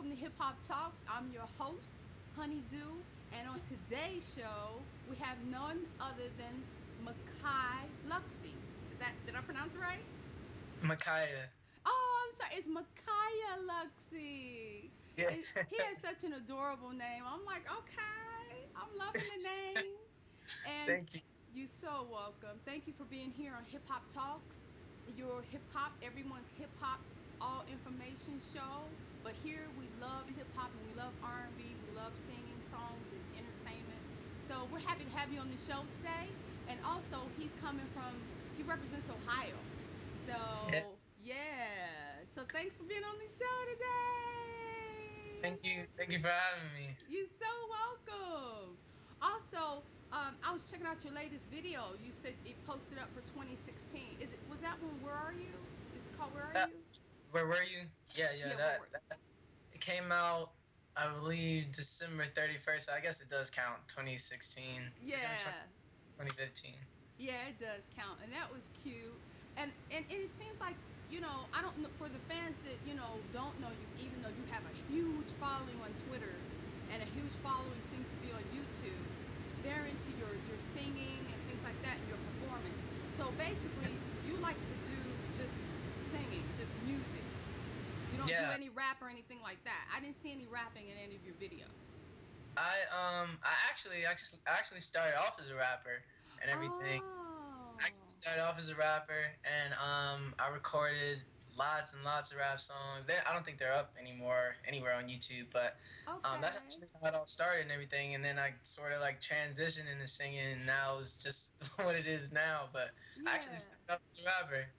welcome to Hip Hop Talks. I'm your host, Honeydew, and on today's show, we have none other than Mackiah Luxy. Did I pronounce it right? Mackiah. Oh, I'm sorry, it's Mackiah Luxy. Yeah. He has such an adorable name. I'm like, okay, I'm loving the name. And Thank you. you so welcome. Thank you for being here on Hip Hop Talks, your hip hop, everyone's hip hop, all information show. But here we love hip hop and we love R&B. We love singing songs and entertainment. So we're happy to have you on the show today. And also, he represents Ohio. Yeah. So yeah. So thanks for being on the show today. Thank you. Thank you for having me. You're so welcome. Also, I was checking out your latest video. You said it posted up for 2016. Was that one? Where are you? Is it called Where Are Uh, You? where were you? Yeah, yeah. Yeah, where were you? That it came out, I believe, December 31st. So I guess it does count. 2016, December Yeah, 2015. yeah, it does count, and that was cute. And it seems like I don't know for the fans that don't know you, even though you have a huge following on Twitter and a huge following seems to be on YouTube. They're into your singing and things like that, and your performance. So basically, you like to do just singing, just music. You don't do Yeah. any rap or anything like that. I didn't see any rapping in any of your videos. I actually started off as a rapper and everything. I actually Oh, started off as a rapper, and I recorded lots and lots of rap songs. I don't think they're up anymore anywhere on YouTube, but that's okay. actually how it all started and everything. And then I sort of like transitioned into singing, and now it's just what it is now. But I actually Yeah. started off as a rapper.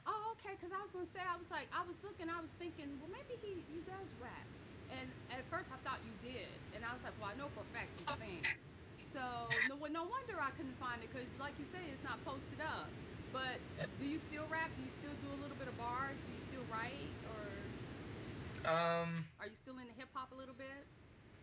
Oh, okay. Because I was gonna say, I was looking, I was thinking, well, maybe he does rap. And at first, I thought you did, and I was like, well, I know for a fact he sings. So no wonder I couldn't find it, because like you say, it's not posted up. But do you still rap? Do you still do a little bit of bars? Do you still write, or Um, are you still into hip hop a little bit?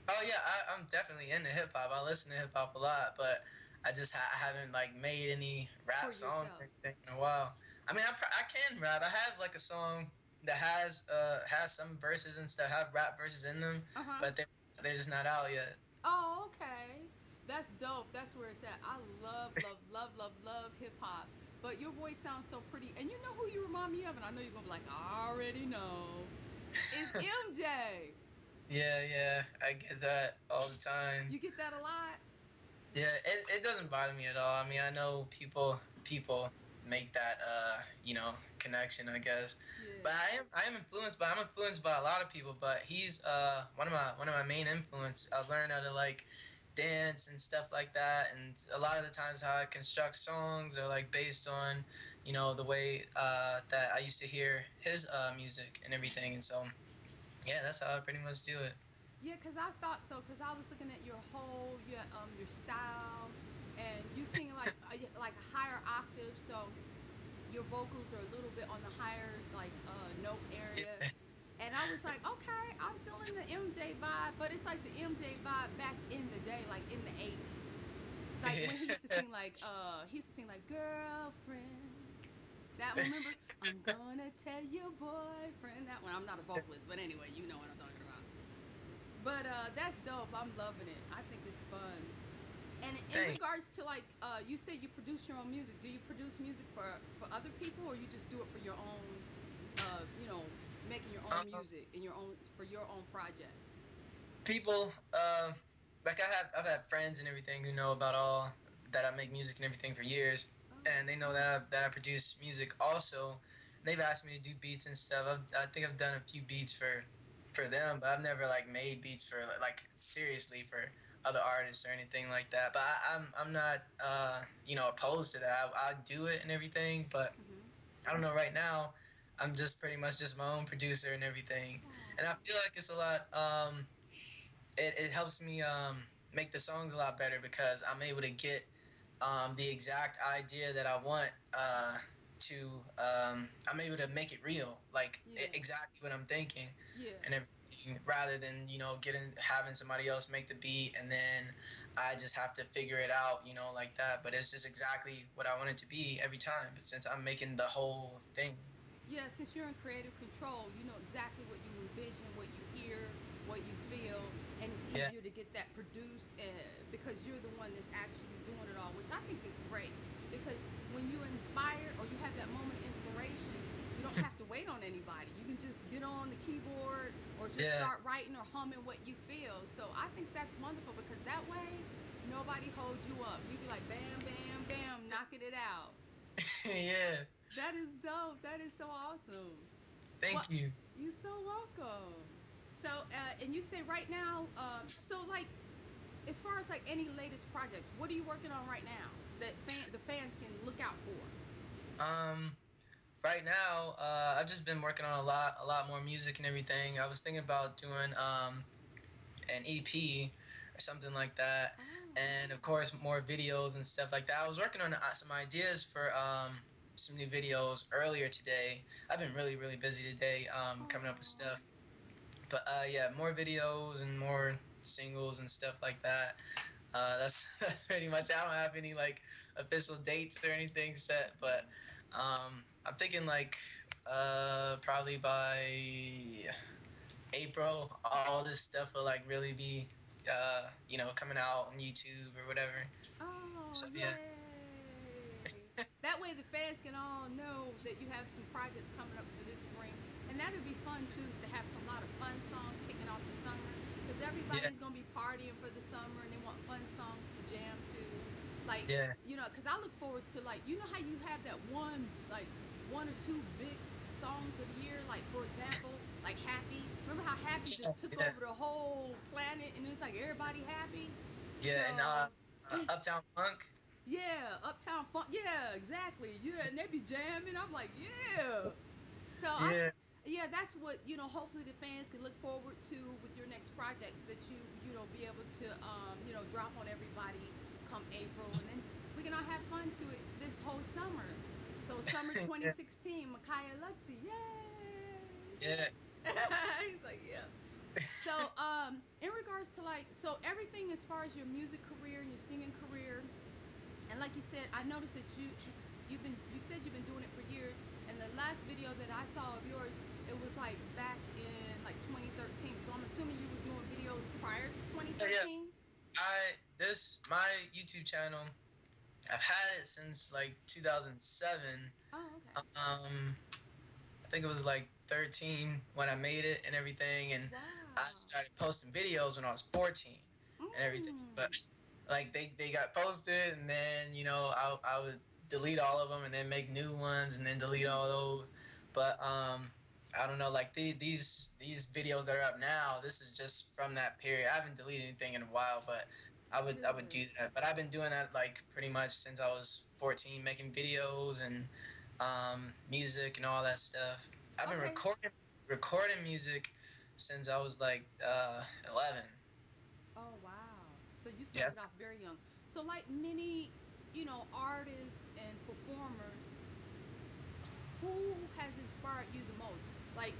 oh yeah, I'm definitely into hip hop. I listen to hip hop a lot, but I haven't like made any For rap songs or yourself? anything in a while. I mean, I can rap. I have like a song that has some verses and stuff, have rap verses in them, Uh huh. but they're just not out yet. Oh, okay. That's dope. That's where it's at. I love, love, love, love, love hip hop. But your voice sounds so pretty. And you know who you remind me of? And I know you're going to be like, I already know. It's MJ. Yeah, yeah, I get that all the time. You get that a lot? Yeah, it doesn't bother me at all. I mean, I know people make that connection, I guess. But Yeah. I'm influenced by a lot of people, but he's one of my main influence. I learned how to like dance and stuff like that, and a lot of the times how I construct songs are like based on, the way that I used to hear his music and everything, and so yeah, that's how I pretty much do it. Yeah, because I thought so. Because I was looking at your style, and you sing like a higher octave, so your vocals are a little bit on the higher like note area. Yeah. And I was like, okay, I'm feeling the MJ vibe, but it's like the MJ vibe back in the day, like in the '80s, like when he used to sing like girlfriend. That one, remember? I'm gonna tell your boyfriend. That one. I'm not a vocalist, but anyway, you know what I'm talking about. But that's dope. I'm loving it. I think it's fun. And in Thanks. regards to like, you say you produce your own music. Do you produce music for other people, or you just do it for your own? Uh, you know, making your own Um, music in your own for your own projects. People like I've had friends and everything who know about all that I make music and everything for years, Oh, and they know that I produce music also. They've asked me to do beats and stuff. I think I've done a few beats for them, but I've never like made beats for like seriously for other artists or anything like that. But I'm not opposed to that. I do it and everything, but mm-hmm. I don't know. Right now, I'm just pretty much just my own producer and everything, and I Oh, feel like it's a lot. It helps me make the songs a lot better because I'm able to get the exact idea that I want to. I'm able to make it real, like yeah, exactly what I'm thinking, yeah. and everything, rather than getting having somebody else make the beat and then I just have to figure it out, like that. But it's just exactly what I want it to be every time since I'm making the whole thing. Yeah, since you're in creative control, you know exactly what you envision, what you hear, what you feel, and it's Yeah. easier to get that produced because you're the one that's actually doing it all, which I think is great. Because when you're inspired or you have that moment of inspiration, you don't have to wait on anybody. You can just get on the keyboard or just Yeah. start writing or humming what you feel. So I think that's wonderful because that way nobody holds you up. You be like bam, bam, bam, knocking it out. Yeah. That is dope. That is so awesome. Well, Thank you. you're so welcome. So, and you say right now, so like, as far as like any latest projects, what are you working on right now that the fans can look out for? Um, right now, I've just been working on a lot more music and everything. I was thinking about doing an EP or something like that, Oh, and of course more videos and stuff like that. I was working on some ideas for some new videos earlier today. I've been really busy today coming up with oh, stuff, but yeah, more videos and more singles and stuff like that. That's pretty much. I don't have any like official dates or anything set, but I'm thinking like probably by April, all this stuff will like really be coming out on YouTube or whatever. oh, So yeah, yay! That way the fans can all know that you have some projects coming up for this spring, and that would be fun too to have some lot of fun songs kicking off the summer because yeah, everybody's gonna be partying for the summer and they want fun songs to jam to. Like, yeah, because I look forward to like how you have that one or two big songs of the year. Like for example, like Happy. Remember how Happy yeah, just took yeah, over the whole planet and it's like everybody happy. yeah, and So Uptown Funk. yeah, Uptown Funk. Yeah, exactly. Yeah, and they be jamming. I'm like, yeah. So Yeah, yeah, that's what Hopefully, the fans can look forward to with your next project that be able to drop on everybody come April, and then we can all have fun to it this whole summer. So summer yeah, 2016, Mackiah Luxy, yay! yeah. He's like, yeah. So in regards to everything as far as your music career and your singing career, and like you said, I noticed that you said you've been doing it for years. And the last video that I saw of yours, it was like back in like 2013. So I'm assuming you were doing videos prior to Yeah. 2013. My YouTube channel. I've had it since like 2007. Oh, okay. I think it was like 13 when I made it and everything, and I Wow. started posting videos when I was 14 and everything. But Mm. like they got posted, and then I would delete all of them and then make new ones and then delete all those. But I don't know, like these videos that are up now, this is just from that period. I haven't deleted anything in a while, but I would Good. do that. But I've been doing that like pretty much since I was 14, making videos and music and all that stuff. I've been Okay. recording music since I was like 11. Oh, wow. So you Yeah. started off very young. So like many, artists and performers, who has inspired you the most? Like,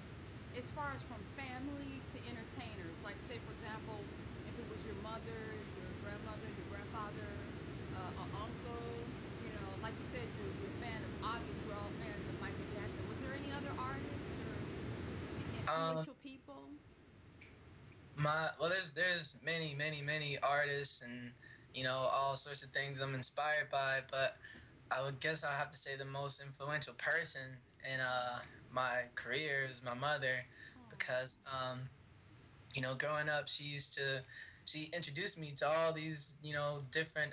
as far as from family to entertainers, like, say, for example, if it was your mother, your grandmother, your grandfather, an uncle, like you said, you're a fan of, obviously, we're all fans of Michael Jackson. Was there any other artists or Um, influential people? there's many artists and all sorts of things I'm inspired by, but I would guess I have to say the most influential person in my career is my mother, because Oh, growing up she introduced me to all these different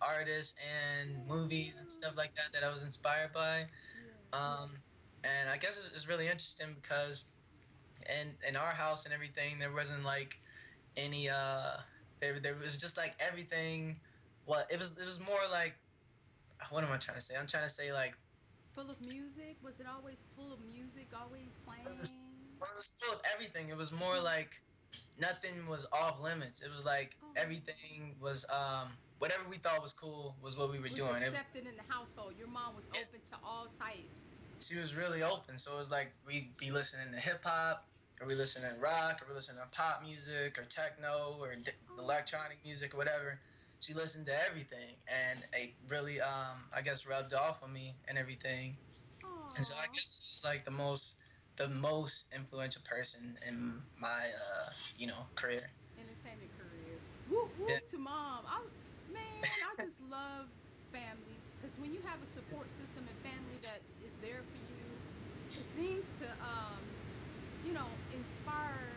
artists and movies and stuff like that I was inspired by. yeah. um and I guess it's really interesting because in our house and everything there wasn't like any there was just like everything. What it was more like, what am I trying to say? I'm trying to say like Full of music? Was it always full of music, always it was, playing? it was full of everything. It was more like nothing was off limits. It was like Oh, everything was whatever we thought was cool was what we were was doing. accepted in the household. Your mom was open to all types. She was really open, so it was like we'd be listening to hip hop, or we listening to rock, or we listening to pop music, or techno, or Oh, electronic music, or whatever. She listened to everything, and it really, I guess, rubbed off on me and everything. oh, And so I Oh, guess he's like the most influential person in my career. entertainment career. Whoop Yeah. whoop to mom. Man, I just love family because when you have a support system and family that is there for you, it seems to inspire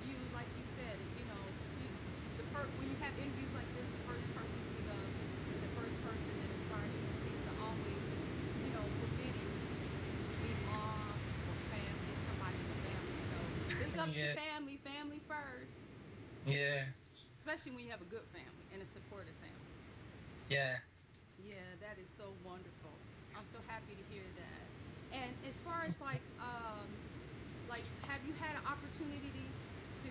you. Like you said, you, when you have interviews like this, the first person you think of is the first person that inspires you. It seems to always, for many, be mom or family, somebody in the family. So big ups to Yeah. family, family first. Yeah. Especially when you have a good family and a supportive family. Yeah. Yeah, that is so wonderful. I'm so happy to hear that. And as far as like have you had an opportunity to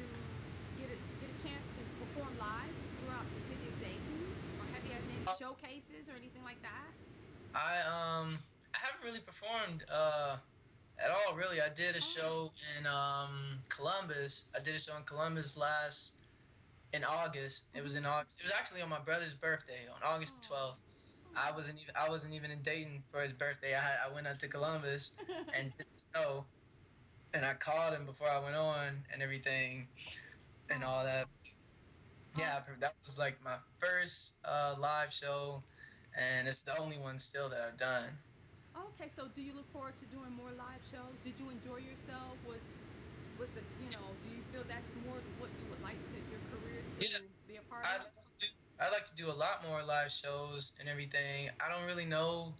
get a chance to perform live throughout the city of Dayton, or have you had any showcases or anything like that? I haven't really performed at all really. I did a Oh, show in Columbus. I did a show in Columbus last in August. It was mm-hmm. in August. It was actually on my brother's birthday on August the Oh, 12th. oh. I wasn't even in Dayton for his birthday. I went up to Columbus and did the show, and I called him before I went on and everything and all Oh, that. oh. Yeah, that was like my first live show, and it's the only one still that I've done. Okay, so do you look forward to doing more live shows? Did you enjoy yourself? Was it, do you feel that's more what you would like to your career to Yeah, be a part I'd of? like to do I'd like to do a lot more live shows and everything. I don't really know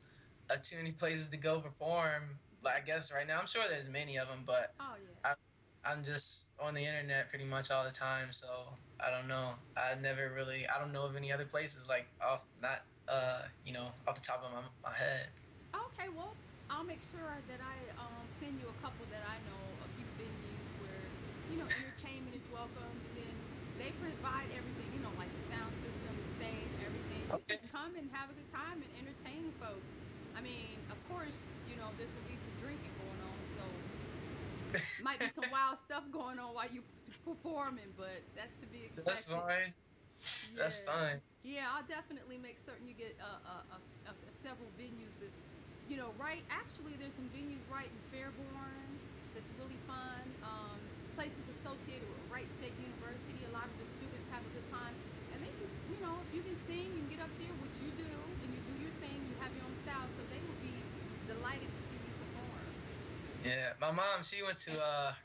too many places to go perform. Like I guess right now, I'm sure there's many of them, but Oh yeah. I I'm just on the internet pretty much all the time, so I don't know. I don't know of any other places like off the top of my head. Okay, well, I'll make sure that I send you a couple that I know, a few venues where entertainment is welcome, and then they provide everything, like the sound system, the stage, everything. You Okay. just come and have a good time and entertain folks. I mean, of course, there's gonna be some drinking going on, so might be some wild stuff going on while you performing, but that's to be That's expected. fine. That's Yeah, fine. yeah. I'll definitely make certain you get several venues. Right. Actually, there's some venues right in Fairborn that's really fun. Places associated with Wright State University. A lot of the students have a good time, and they just, if you can sing and get up there, which you do, and you do your thing, you have your own style, so they will be delighted to see you perform. Yeah, my mom she went to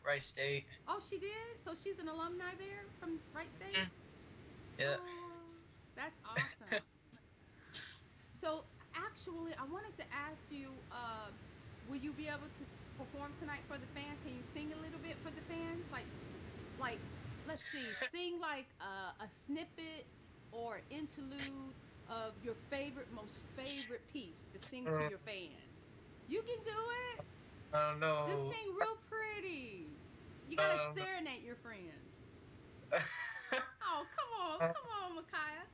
Rice State. Oh, she did. So she's an alumni there from Wright State. Mm. Yeah. Oh, that's awesome. So actually, I wanted to ask you, will you be able to perform tonight for the fans? Can you sing a little bit for the fans? Like, let's see, sing like a snippet or interlude of your most favorite piece to sing to your fans. You can do it. I don't Just know. sing real pretty. You gotta Um, serenade your friends. Oh, come on, Mackiah.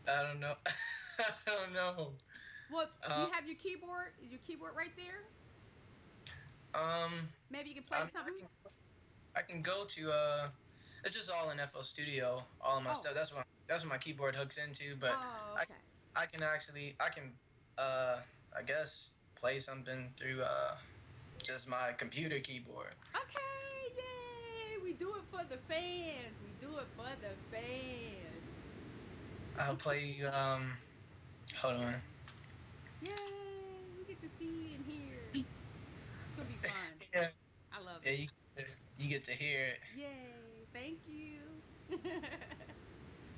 I don't know. I don't know. What do Um, you have your keyboard? Is your keyboard right there? um, Maybe you can I play mean, something. I can go to it's just all in FL Studio, all of my Oh, stuff. That's what my keyboard hooks into. But oh, I okay. I can actually uh I guess play something through just my computer keyboard. Okay, yay! We do it for the fans. We do it for the fans. I'll play hold on. Yay! We get to see and hear. It's gonna be fun. Yeah. I love Yeah, it. you get to hear it. Yay! Thank you.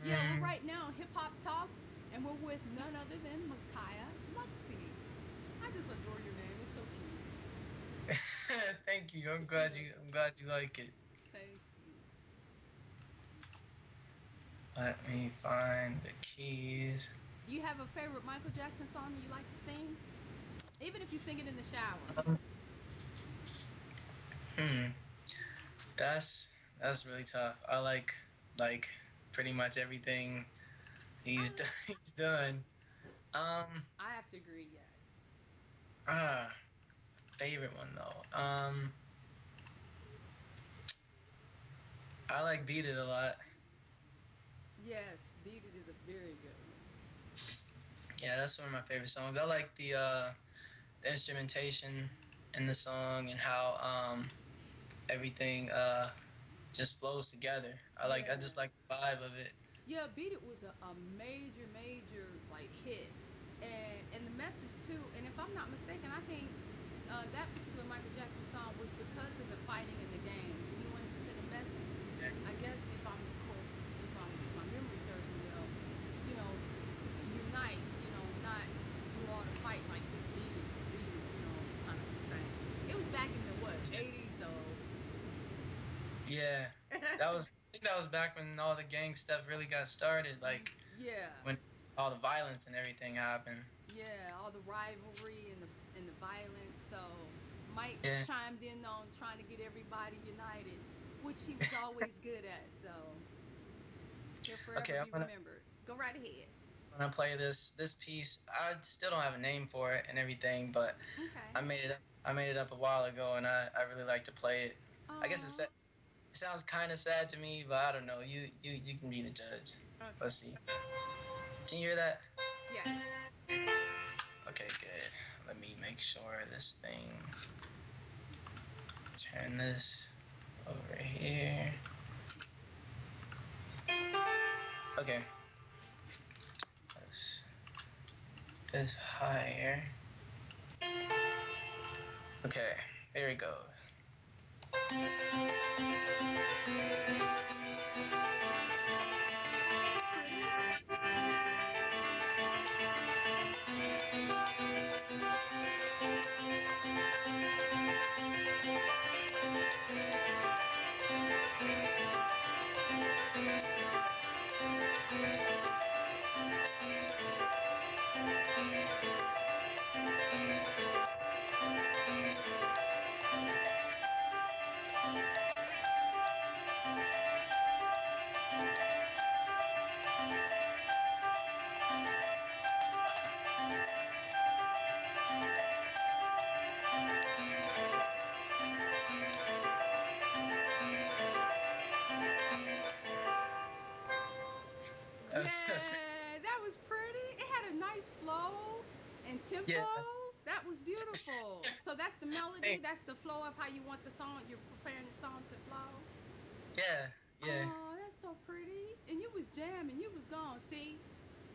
Yeah, we're Mm. right now on Hip Hop Talks, and we're with none other than Mackiah Luxy. I just adore your name. It's so cute. Thank you. You're I'm glad you like it. Thank you. Let me find the keys. Do you have a favorite Michael Jackson song that you like to sing? Even if you sing it in the shower. Um, hmm. That's that's really tough. I like pretty much everything he's I, done. He's done. Um. I have to agree, yes. Ah. Favorite one though. I like Beat It a lot. Yes, Beat It is a very good one. Yeah, that's one of my favorite songs. I like the the instrumentation in the song and how everything just flows together. Yeah. I just like the vibe of it. Yeah, Beat It was a major, major like hit, and the message too. And if I'm not mistaken, I think that particular Michael Jackson song was because of the fighting in the games, and he wanted to send a message. I guess if my memory serves me well, to unite, not do all the fight like just beat it, kind of thing. It was back in the what 80s, so Yeah, that was. I think that was back when all the gang stuff really got started. Like yeah. when all the violence and everything happened. Yeah, all the rivalry and the violence. So Mike Yeah. chimed in on trying to get everybody united, which he was always good at. So he'll forever Okay, be remembered. Go right ahead. I'm gonna play this piece. I still don't have a name for it and everything, but Okay. I made it up a while ago, and I really like to play it. I guess Oh. it sounds kind of sad to me, but I don't know. You can be the judge. Okay. Let's see. Can you hear that? Yes. Okay, good. Let me make sure this thing. Turn this over here. Okay. Let's this higher. Okay, there we go. That's Yeah, that was pretty. It had a nice flow and tempo. yeah. That was beautiful. So that's the melody. Hey. That's the flow of how you want the song. You're preparing the song to flow. Yeah, yeah. Oh, that's so pretty. And you was jamming. You was gone. See,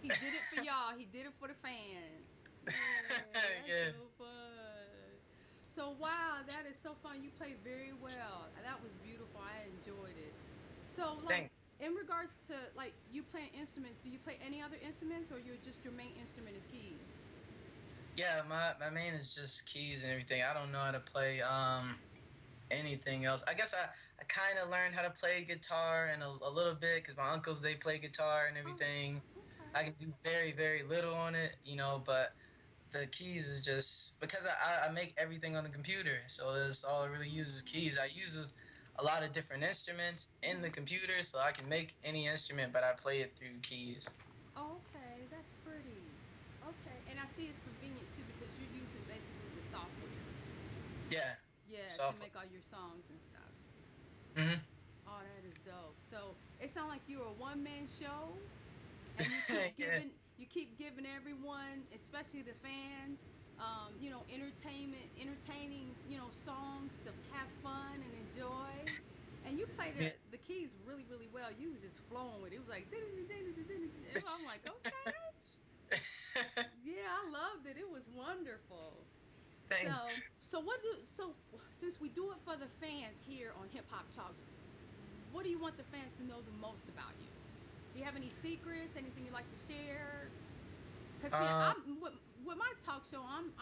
he did it for y'all. He did it for the fans. Yeah, Yeah. that's so fun. So wow, that is so fun. You played very well. That was beautiful. I enjoyed it. So like Thanks. in regards to like you playing instruments, do you play any other instruments or you're just your main instrument is keys? Yeah, my main is just keys and everything. I don't know how to play anything else. I guess I kind of learned how to play guitar and a little bit because my uncles they play guitar and Oh, everything. I okay. can do very little on it, but the keys is just because I make everything on the computer, so that's all I really use is keys. I use a lot of different instruments in the computer, so I can make any instrument, but I play it through keys. Okay, that's pretty. Okay, and I see it's convenient too because you're using basically the software. Yeah, Yeah, to software. make all your songs and stuff. Mhm. Oh, that is dope. So it sounds like you're a one man show, and you keep Yeah. giving everyone, especially the fans, entertaining, songs to have fun and enjoy. And you play Yeah. the keys really, really well. You was just flowing with it. It was like, I'm like, okay. Yeah, I loved it. It was wonderful. So, Thanks. since we do it for the fans here on Hip Hop Talks, what do you want the fans to know the most about you? Do you have any secrets? Anything you'd like to share? Cause see, Um. with my talk show, I'm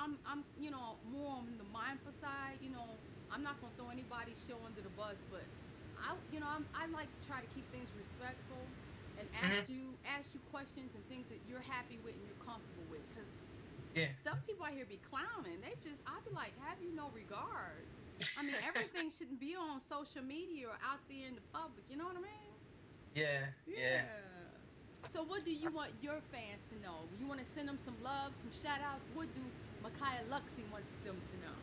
more on the mindful side. I'm not gonna throw anybody's show under the bus, but I like to try to keep things respectful and Mhm. ask you questions and things that you're happy with and you're comfortable with. Cause Yeah. some people out here be clowning. I'd be like, have you no regards? I mean, everything shouldn't be on social media or out there in the public. You know what I mean? Yeah. Yeah. Yeah. So, what do you want your fans to know? You want to send them some love, some shout outs? What do Mackiah Luxy wants them to know?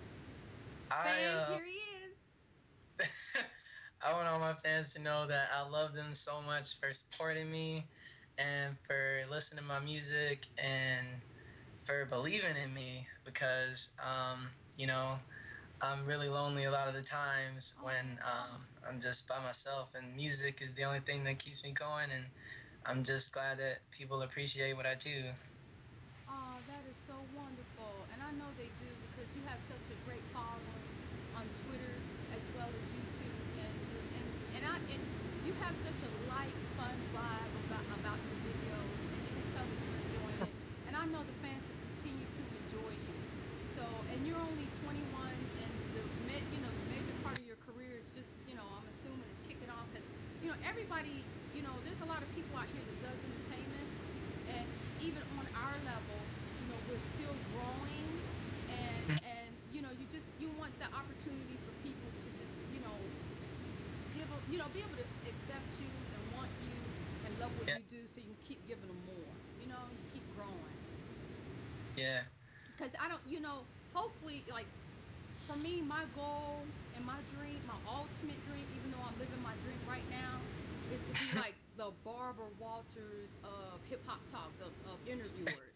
I Fans, here he is. I want all my fans to know that I love them so much for supporting me and for listening to my music and for believing in me because you know, I'm really lonely a lot of the times when Oh. I'm just by myself, and music is the only thing that keeps me going. And I'm just glad that people appreciate what I do. Oh, that is so wonderful. And I know they do because you have such a great following on Twitter as well as YouTube, and you have such a light, fun vibe about your videos, and you can tell that you're enjoying it. And I know the fans will continue to enjoy you. So, and you're only 21, and the major part of your career is just, I'm assuming is kicking off because, everybody, there's a lot of people out here that does entertainment, and even on our level, we're still growing, and you want the opportunity for people to just be able to accept you and want you and love what Yeah, you do, so you can keep giving them more. You keep growing. yeah, Because I don't, hopefully, like for me, my goal and my dream, my ultimate dream, even though I'm living my dream right now, is to be like the Barbara Walters of hip hop talks of interviewers.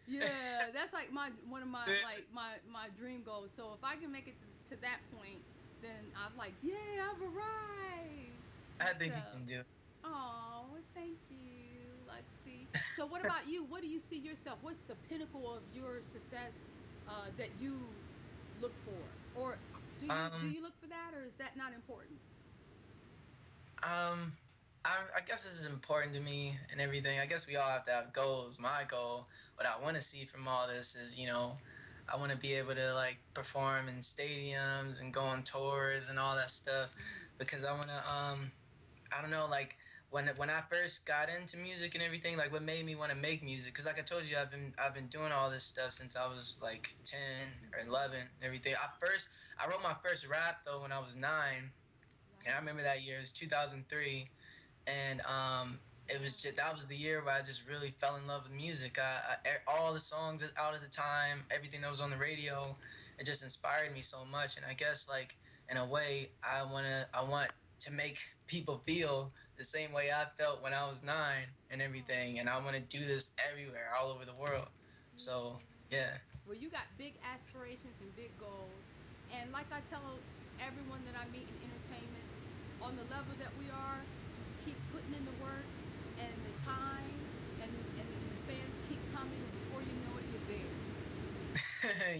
Yeah, that's like one of my like my dream goals. So if I can make it to that point, then I'm like, yeah, I've arrived. I So, think you can do it. oh, thank you, Luxy. So what about you? What do you see yourself? What's the pinnacle of your success that you look for, or do Um, you look for that, or is that not important? um, I guess this is important to me and everything. I guess we all have to have goals. My goal, what I want to see from all this is, I want to be able to like perform in stadiums and go on tours and all that stuff, because I want to I don't know, like when I first got into music and everything, like what made me want to make music, because like I told you, I've been doing all this stuff since I was like 10 or 11 and everything. I wrote my first rap though when I was 9, and I Wow. remember that year, it was 2003. And it was just, that was the year where I just really fell in love with music. All the songs out at the time, everything that was on the radio, it just inspired me so much. And I guess like in a way, I want to make people feel the same way I felt when I was 9 and everything. And I want to do this everywhere, all over the world. So Yeah. yeah. Well, you got big aspirations and big goals. And like I tell everyone that I meet in entertainment, on the level that we are, just keep putting in the work and the time, and the fans keep coming. And before you know it, you're there.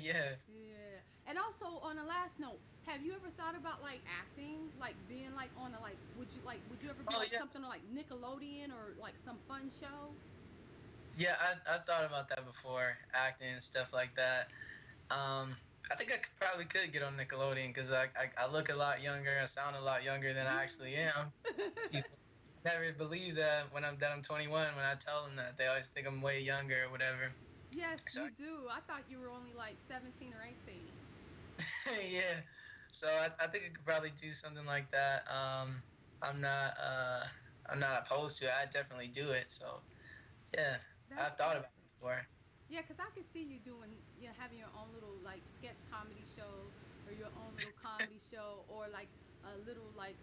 Yeah. Yeah. And also, on a last note, have you ever thought about like acting, like being like on a would you ever be Oh like yeah. something like Nickelodeon or like some fun show? Yeah, I've thought about that before, acting and stuff like that. I think I probably could get on Nickelodeon because I look a lot younger, I sound a lot younger than I actually am. People never believe that I'm 21 when I tell them that. They always think I'm way younger or whatever. Yes, So you do. I thought you were only like 17 or 18. yeah, so I think I could probably do something like that. I'm not uh, I'm not opposed to it. I definitely do it. So yeah, That's I've thought about awesome. it before. Yeah, because I could see you doing, having your own little like sketch comedy show, or your own little comedy show, or like a little like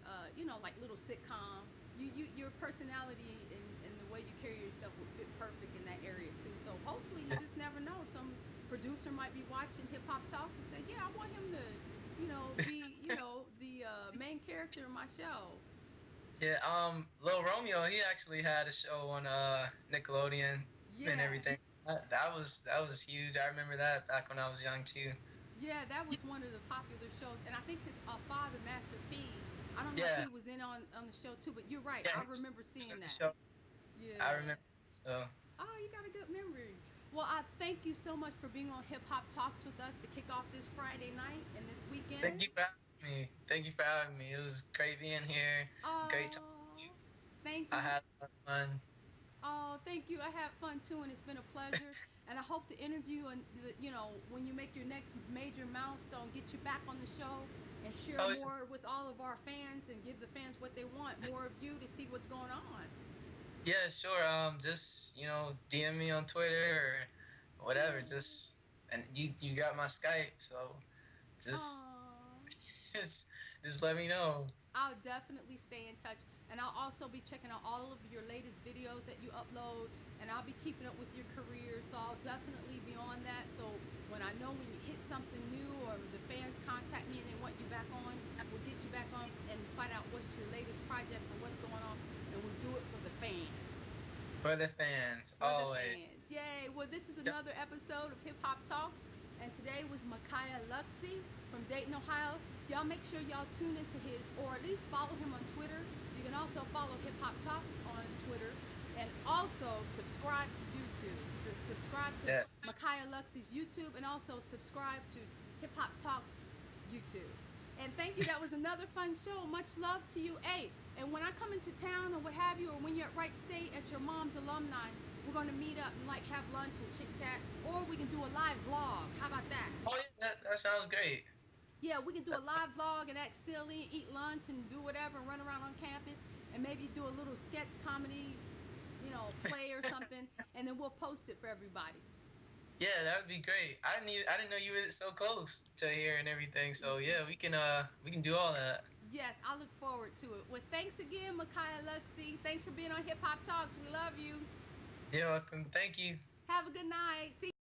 like little sitcom. Your personality and the way you carry yourself would fit perfect in that area too. So hopefully, you just never know. Some producer might be watching Hip Hop Talks and say, "Yeah, I want him to, be the main character in my show." Yeah, Lil Romeo, he actually had a show on Nickelodeon and Yes. everything. That was huge. I remember that back when I was young too. Yeah, that was one of the popular shows, and I think his father, Master P. I don't know if Yeah, he was in on the show too, but you're right. yeah, I he remember was seeing in the that. show. I Yeah. remember. So Oh, you got a good memory. Well, I thank you so much for being on Hip Hop Talks with us to kick off this Friday night and this thank weekend. you for having me. Thank you for having me. It was great being here. Great talking to you. Oh, thank I you. had a lot of fun. Oh, thank you. I had fun too, and it's been a pleasure. And I hope to interview and when you make your next major milestone, get you back on the show and share Oh more with all of our fans and give the fans what they want, more of you to see what's going on. yeah, sure. Just DM me on Twitter or whatever. Yeah. And you got my Skype, so just Oh. just just let me know. I'll definitely stay in touch. and I'll also be checking out all of your latest videos that you upload, and I'll be keeping up with your career, so I'll definitely be on that. So when I know when you hit something new or the fans contact me and they want you back on, we'll get you back on and find out what's your latest projects and what's going on, and we'll do it for the fans. For the fans, For the always. fans. Yay! Well, this is another episode of Hip Hop Talks, and today was Mackiah Luxy from Dayton, Ohio. Y'all make sure y'all tune into his, or at least follow him on Twitter. You can also follow Hip Hop Talks on Twitter, and also subscribe to YouTube. So subscribe to Yes. Mackiah Luxy's YouTube, and also subscribe to Hip Hop Talks YouTube. And thank you. That was another fun show. Much love to you. Hey, and when I come into town or what have you, or when you're at Wright State at your mom's alumni, we're going to meet up and like have lunch and chit chat, or we can do a live vlog. How about that? Oh yeah, that sounds great. Yeah, we can do a live vlog and act silly, eat lunch and do whatever, and run around on campus, and maybe do a little sketch comedy, play or something, and then we'll post it for everybody. Yeah, that would be great. I didn't know you were so close to here and everything. So yeah, we can do all that. Yes, I look forward to it. Well, thanks again, Mackiah Luxy. Thanks for being on Hip Hop Talks. We love you. You're welcome. Thank you. Have a good night. See